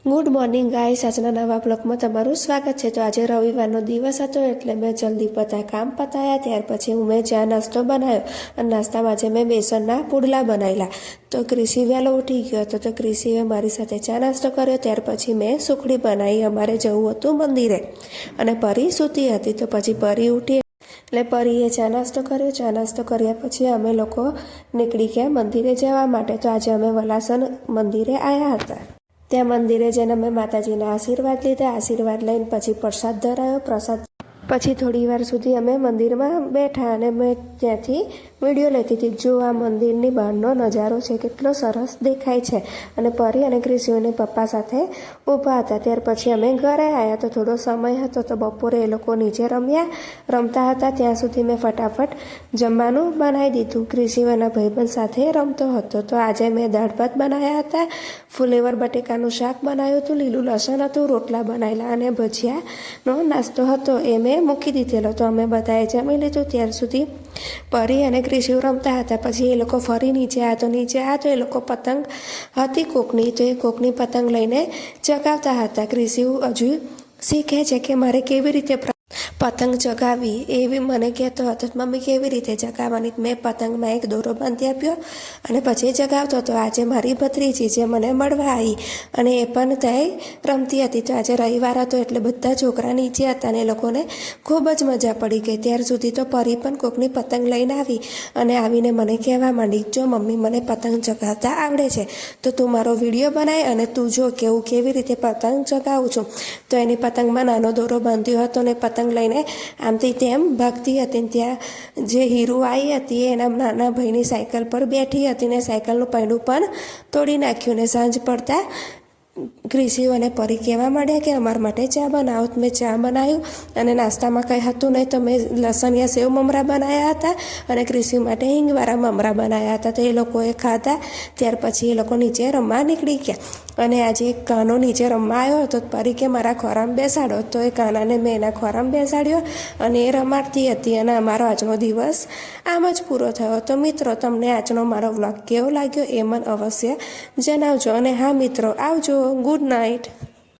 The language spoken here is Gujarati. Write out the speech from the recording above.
ગુડ મોર્નિંગ ગાઈસ, આજના નવા બ્લોગમાં તમારું સ્વાગત છે। તો આજે રવિવારનો દિવસ હતો એટલે મેં જલ્દી કામ પતાયા। ત્યાર પછી મેં ચા નાસ્તો બનાવ્યો અને નાસ્તામાં આજે મેં બેસનના પુડલા બનાવેલા। તો ક્રિશી વહેલો ઉઠી ગયો હતો તો ક્રિશીએ મારી સાથે ચા નાસ્તો કર્યો। ત્યાર પછી મેં સુખડી બનાવી, અમારે જવું હતું મંદિરે અને પરી સૂતી હતી તો પછી પરી ઉઠી એટલે પરીએ ચા નાસ્તો કર્યો। ચા નાસ્તો કર્યા પછી અમે લોકો નીકળી ગયા મંદિરે જવા માટે। તો આજે અમે વલાસન મંદિરે આવ્યા હતા। ત્યાં મંદિરે જઈને અમે માતાજીના આશીર્વાદ લીધા। આશીર્વાદ લઈને પછી પ્રસાદ ધરાયો। પ્રસાદ પછી થોડી વાર સુધી અમે મંદિરમાં બેઠા અને મેં ત્યાંથી વિડીયો લેતી હતી। જો આ મંદિરની બહારનો નજારો છે, કેટલો સરસ દેખાય છે। અને પરી અને ક્રિશીઓને પપ્પા સાથે ઊભા હતા। ત્યાર પછી અમે ઘરે આવ્યા તો થોડો સમય હતો તો બપોરે એ લોકો નીચે રમતા હતા। ત્યાં સુધી મેં ફટાફટ જમવાનું બનાવી દીધું। ક્રિશીઓના ભાઈબંધ સાથે રમતો હતો। તો આજે મેં દાળ ભાત બનાવ્યા હતા, ફુલેવર બટેકાનું શાક બનાવ્યું હતું, લીલું લસણ હતું, રોટલા બનાવેલા અને ભજીયાનો નાસ્તો હતો એ મેં મૂકી દીધેલો। તો અમે બધાએ જમી લીધું। ત્યાર સુધી પરી અને ક્રિશીઓ રમતા હતા। પછી એ લોકો ફરી નીચે આવ્યા તો એ લોકો પતંગ હતી કોકની, તો એ કોકની પતંગ લઈને ચગાવતા હતા। ક્રિશીઓ હજુ શીખે છે કે મારે કેવી રીતે પતંગ ચગાવવી, એવી મને કહેતો હતો મમ્મી કેવી રીતે ચગાવવાની। મેં પતંગમાં એક દોરો બાંધી આપ્યો અને પછી ચગાવતો હતો। આજે મારી ભત્રીજી જે મને મળવા આવી અને એ પણ ત્યાં રમતી હતી। તો આજે રવિવાર હતો એટલે બધા છોકરા નીચે હતા અને એ લોકોને ખૂબ જ મજા પડી ગઈ। ત્યાર સુધી તો પરી પણ કોકની પતંગ લઈને આવી અને આવીને મને કહેવા માંડી, જો મમ્મી મને પતંગ ચગાવતા આવડે છે તો તું મારો વિડીયો બનાય અને તું જો કેવી રીતે પતંગ ચગાવું છું। તો એની પતંગમાં નાનો દોરો બાંધ્યો હતો ને પતંગ લઈને આમથી તેમ ભાગતી હતી। ત્યાં જે હીરુ આવી હતી એના નાના ભાઈની સાયકલ પર બેઠી હતી ને સાયકલનું પૈડું પણ તોડી નાખ્યું ને સાંજ પડતા ક્રિશીઓ અને પરી કહેવા માંડ્યા કે અમારા માટે ચા બનાવો। મેં ચા બનાવ્યું અને નાસ્તામાં કંઈ હતું નહીં તો મેં લસણિયા સેવ મમરા બનાવ્યા હતા અને ક્રિશીઓ માટે હિંગવાળા મમરા બનાવ્યા હતા। તો એ લોકોએ ખાધા। ત્યાર પછી એ લોકો નીચે રમવા નીકળી ગયા અને આજે એક કાનો નીચે રમવા આવ્યો હતો। પરી કે મારા ખોરામાં બેસાડો, તો એ કાનાને મેં એના ખોરામાં બેસાડ્યો અને એ રમાડતી હતી અને અમારો આજનો દિવસ આમ જ પૂરો થયો। તો મિત્રો, તમને આજનો મારો વ્લોગ કેવો લાગ્યો એ મને અવશ્ય જણાવજો અને હા મિત્રો, આવજો, ગુડ નાઇટ।